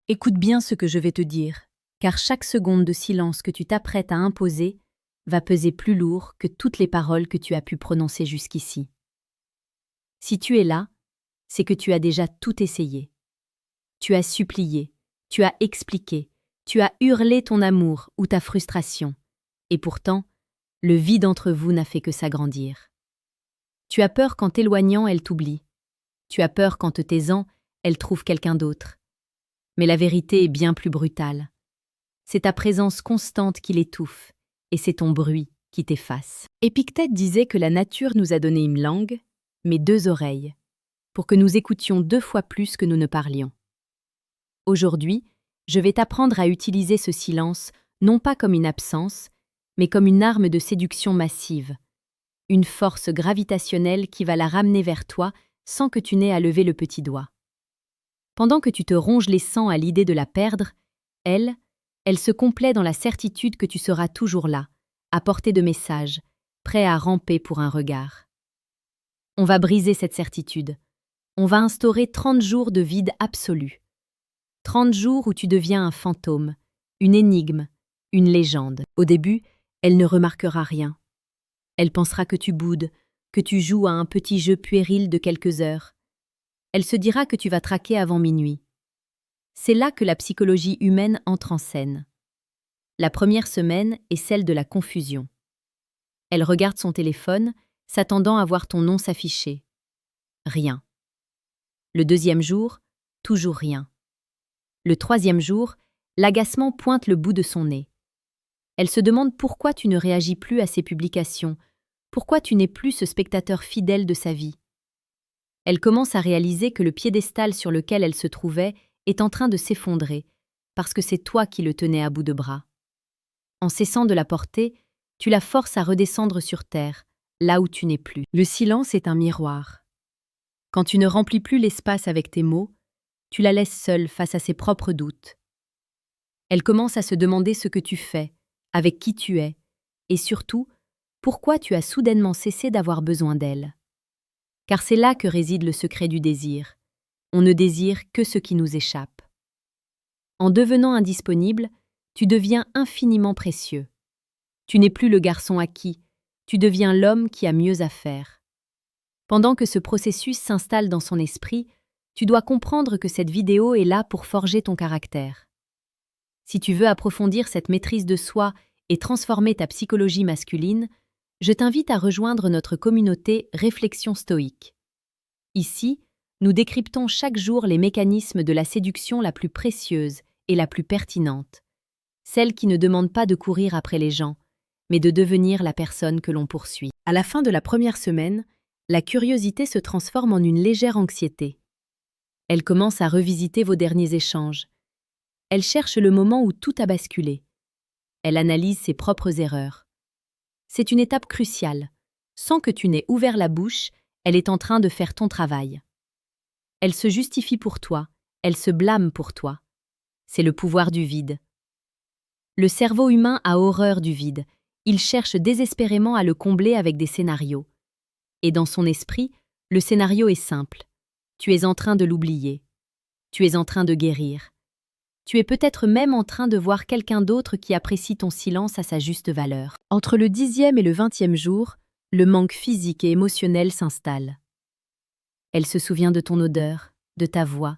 Écoute bien ce que je vais te dire, car chaque seconde de silence que tu t'apprêtes à imposer va peser plus lourd que toutes les paroles que tu as pu prononcer jusqu'ici. Si tu es là, c'est que tu as déjà tout essayé. Tu as supplié, tu as expliqué, tu as hurlé ton amour ou ta frustration, et pourtant, le vide entre vous n'a fait que s'agrandir. Tu as peur qu'en t'éloignant, elle t'oublie. Tu as peur qu'en te taisant, elle trouve quelqu'un d'autre. Mais la vérité est bien plus brutale. C'est ta présence constante qui l'étouffe, et c'est ton bruit qui t'efface. Épictète disait que la nature nous a donné une langue, mais deux oreilles, pour que nous écoutions 2 fois plus que nous ne parlions. Aujourd'hui, je vais t'apprendre à utiliser ce silence non pas comme une absence, mais comme une arme de séduction massive, une force gravitationnelle qui va la ramener vers toi sans que tu n'aies à lever le petit doigt. Pendant que tu te ronges les sangs à l'idée de la perdre, elle se complaît dans la certitude que tu seras toujours là, à portée de message, prêt à ramper pour un regard. On va briser cette certitude. On va instaurer 30 jours de vide absolu. 30 jours où tu deviens un fantôme, une énigme, une légende. Au début, elle ne remarquera rien. Elle pensera que tu boudes, que tu joues à un petit jeu puéril de quelques heures. Elle se dira que tu vas traquer avant minuit. C'est là que la psychologie humaine entre en scène. La première semaine est celle de la confusion. Elle regarde son téléphone, s'attendant à voir ton nom s'afficher. Rien. Le deuxième jour, toujours rien. Le troisième jour, l'agacement pointe le bout de son nez. Elle se demande pourquoi tu ne réagis plus à ses publications, pourquoi tu n'es plus ce spectateur fidèle de sa vie. Elle commence à réaliser que le piédestal sur lequel elle se trouvait est en train de s'effondrer, parce que c'est toi qui le tenais à bout de bras. En cessant de la porter, tu la forces à redescendre sur terre, là où tu n'es plus. Le silence est un miroir. Quand tu ne remplis plus l'espace avec tes mots, tu la laisses seule face à ses propres doutes. Elle commence à se demander ce que tu fais, avec qui tu es, et surtout, pourquoi tu as soudainement cessé d'avoir besoin d'elle. Car c'est là que réside le secret du désir. On ne désire que ce qui nous échappe. En devenant indisponible, tu deviens infiniment précieux. Tu n'es plus le garçon acquis, tu deviens l'homme qui a mieux à faire. Pendant que ce processus s'installe dans son esprit, tu dois comprendre que cette vidéo est là pour forger ton caractère. Si tu veux approfondir cette maîtrise de soi et transformer ta psychologie masculine, je t'invite à rejoindre notre communauté Réflexion stoïque. Ici, nous décryptons chaque jour les mécanismes de la séduction la plus précieuse et la plus pertinente, celle qui ne demande pas de courir après les gens, mais de devenir la personne que l'on poursuit. À la fin de la première semaine, la curiosité se transforme en une légère anxiété. Elle commence à revisiter vos derniers échanges. Elle cherche le moment où tout a basculé. Elle analyse ses propres erreurs. C'est une étape cruciale. Sans que tu n'aies ouvert la bouche, elle est en train de faire ton travail. Elle se justifie pour toi, elle se blâme pour toi. C'est le pouvoir du vide. Le cerveau humain a horreur du vide. Il cherche désespérément à le combler avec des scénarios. Et dans son esprit, le scénario est simple. Tu es en train de l'oublier. Tu es en train de guérir. Tu es peut-être même en train de voir quelqu'un d'autre qui apprécie ton silence à sa juste valeur. Entre le 10e et le 20e jour, le manque physique et émotionnel s'installe. Elle se souvient de ton odeur, de ta voix,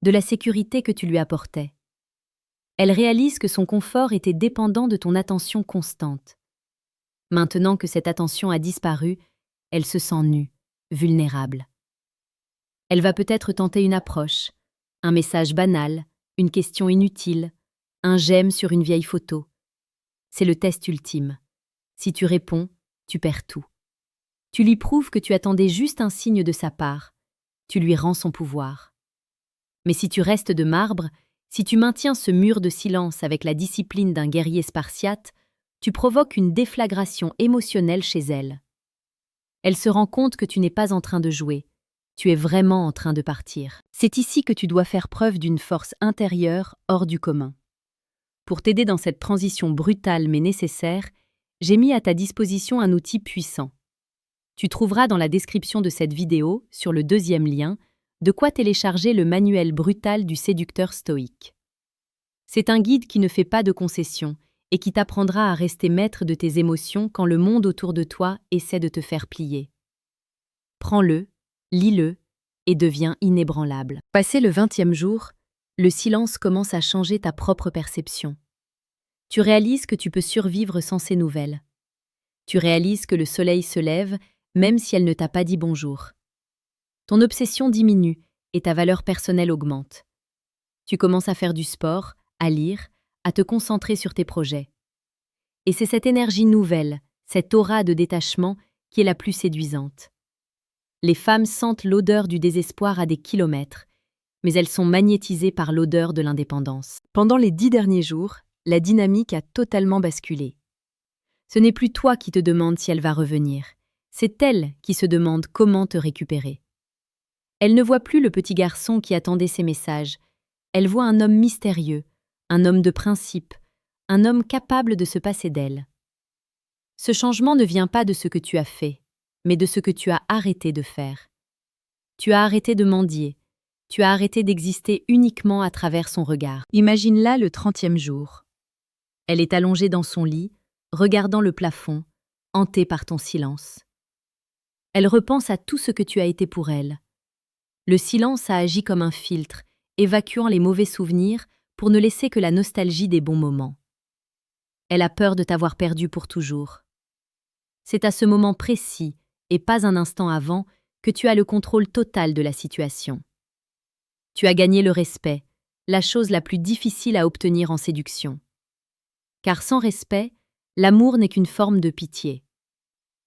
de la sécurité que tu lui apportais. Elle réalise que son confort était dépendant de ton attention constante. Maintenant que cette attention a disparu, elle se sent nue, vulnérable. Elle va peut-être tenter une approche, un message banal, une question inutile, un j'aime sur une vieille photo. C'est le test ultime. Si tu réponds, tu perds tout. Tu lui prouves que tu attendais juste un signe de sa part. Tu lui rends son pouvoir. Mais si tu restes de marbre, si tu maintiens ce mur de silence avec la discipline d'un guerrier spartiate, tu provoques une déflagration émotionnelle chez elle. Elle se rend compte que tu n'es pas en train de jouer. Tu es vraiment en train de partir. C'est ici que tu dois faire preuve d'une force intérieure hors du commun. Pour t'aider dans cette transition brutale mais nécessaire, j'ai mis à ta disposition un outil puissant. Tu trouveras dans la description de cette vidéo, sur le 2e lien, de quoi télécharger le manuel brutal du séducteur stoïque. C'est un guide qui ne fait pas de concessions et qui t'apprendra à rester maître de tes émotions quand le monde autour de toi essaie de te faire plier. Prends-le, lis-le et deviens inébranlable. Passé le 20e jour, le silence commence à changer ta propre perception. Tu réalises que tu peux survivre sans ces nouvelles. Tu réalises que le soleil se lève même si elle ne t'a pas dit bonjour. Ton obsession diminue et ta valeur personnelle augmente. Tu commences à faire du sport, à lire, à te concentrer sur tes projets. Et c'est cette énergie nouvelle, cette aura de détachement qui est la plus séduisante. Les femmes sentent l'odeur du désespoir à des kilomètres, mais elles sont magnétisées par l'odeur de l'indépendance. Pendant les 10 derniers jours, la dynamique a totalement basculé. Ce n'est plus toi qui te demandes si elle va revenir, c'est elle qui se demande comment te récupérer. Elle ne voit plus le petit garçon qui attendait ses messages, elle voit un homme mystérieux, un homme de principe, un homme capable de se passer d'elle. Ce changement ne vient pas de ce que tu as fait, mais de ce que tu as arrêté de faire. Tu as arrêté de mendier, tu as arrêté d'exister uniquement à travers son regard. Imagine-la le 30e jour. Elle est allongée dans son lit, regardant le plafond, hantée par ton silence. Elle repense à tout ce que tu as été pour elle. Le silence a agi comme un filtre, évacuant les mauvais souvenirs pour ne laisser que la nostalgie des bons moments. Elle a peur de t'avoir perdu pour toujours. C'est à ce moment précis, et pas un instant avant, que tu as le contrôle total de la situation. Tu as gagné le respect, la chose la plus difficile à obtenir en séduction. Car sans respect, l'amour n'est qu'une forme de pitié.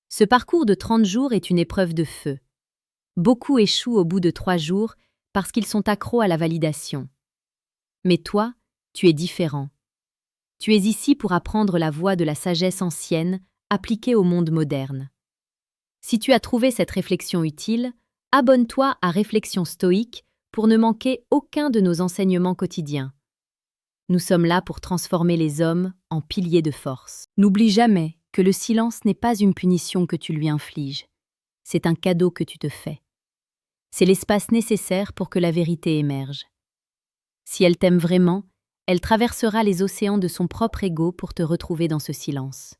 Ce parcours de 30 jours est une épreuve de feu. Beaucoup échouent au bout de 3 jours parce qu'ils sont accros à la validation. Mais toi, tu es différent. Tu es ici pour apprendre la voie de la sagesse ancienne appliquée au monde moderne. Si tu as trouvé cette réflexion utile, abonne-toi à Réflexion stoïque pour ne manquer aucun de nos enseignements quotidiens. Nous sommes là pour transformer les hommes en piliers de force. N'oublie jamais que le silence n'est pas une punition que tu lui infliges. C'est un cadeau que tu te fais. C'est l'espace nécessaire pour que la vérité émerge. Si elle t'aime vraiment, elle traversera les océans de son propre ego pour te retrouver dans ce silence.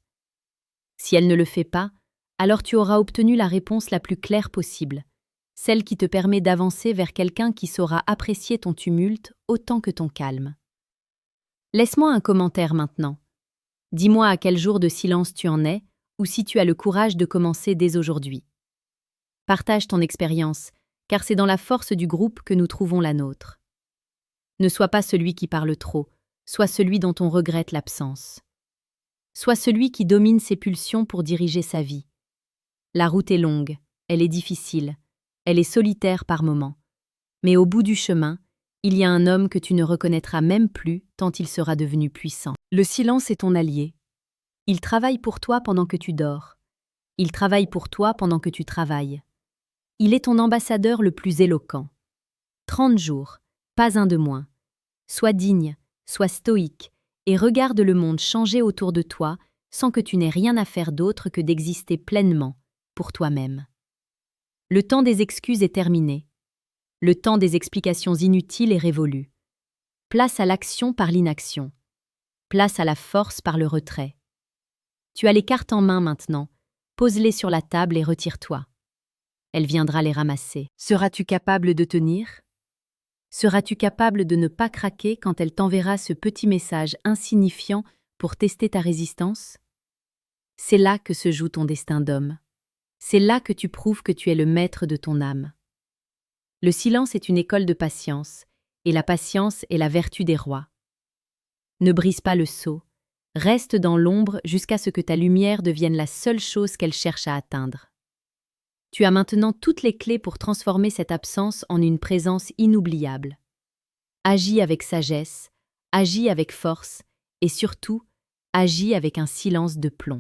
Si elle ne le fait pas, alors tu auras obtenu la réponse la plus claire possible, celle qui te permet d'avancer vers quelqu'un qui saura apprécier ton tumulte autant que ton calme. Laisse-moi un commentaire maintenant. Dis-moi à quel jour de silence tu en es, ou si tu as le courage de commencer dès aujourd'hui. Partage ton expérience, car c'est dans la force du groupe que nous trouvons la nôtre. Ne sois pas celui qui parle trop, sois celui dont on regrette l'absence. Sois celui qui domine ses pulsions pour diriger sa vie. La route est longue, elle est difficile, elle est solitaire par moments. Mais au bout du chemin, il y a un homme que tu ne reconnaîtras même plus tant il sera devenu puissant. Le silence est ton allié. Il travaille pour toi pendant que tu dors. Il travaille pour toi pendant que tu travailles. Il est ton ambassadeur le plus éloquent. 30 jours, pas un de moins. Sois digne, sois stoïque, et regarde le monde changer autour de toi sans que tu n'aies rien à faire d'autre que d'exister pleinement pour toi-même. Le temps des excuses est terminé. Le temps des explications inutiles est révolu. Place à l'action par l'inaction. Place à la force par le retrait. Tu as les cartes en main maintenant. Pose-les sur la table et retire-toi. Elle viendra les ramasser. Seras-tu capable de tenir ? Seras-tu capable de ne pas craquer quand elle t'enverra ce petit message insignifiant pour tester ta résistance ? C'est là que se joue ton destin d'homme. C'est là que tu prouves que tu es le maître de ton âme. Le silence est une école de patience, et la patience est la vertu des rois. Ne brise pas le sceau, reste dans l'ombre jusqu'à ce que ta lumière devienne la seule chose qu'elle cherche à atteindre. Tu as maintenant toutes les clés pour transformer cette absence en une présence inoubliable. Agis avec sagesse, agis avec force, et surtout, agis avec un silence de plomb.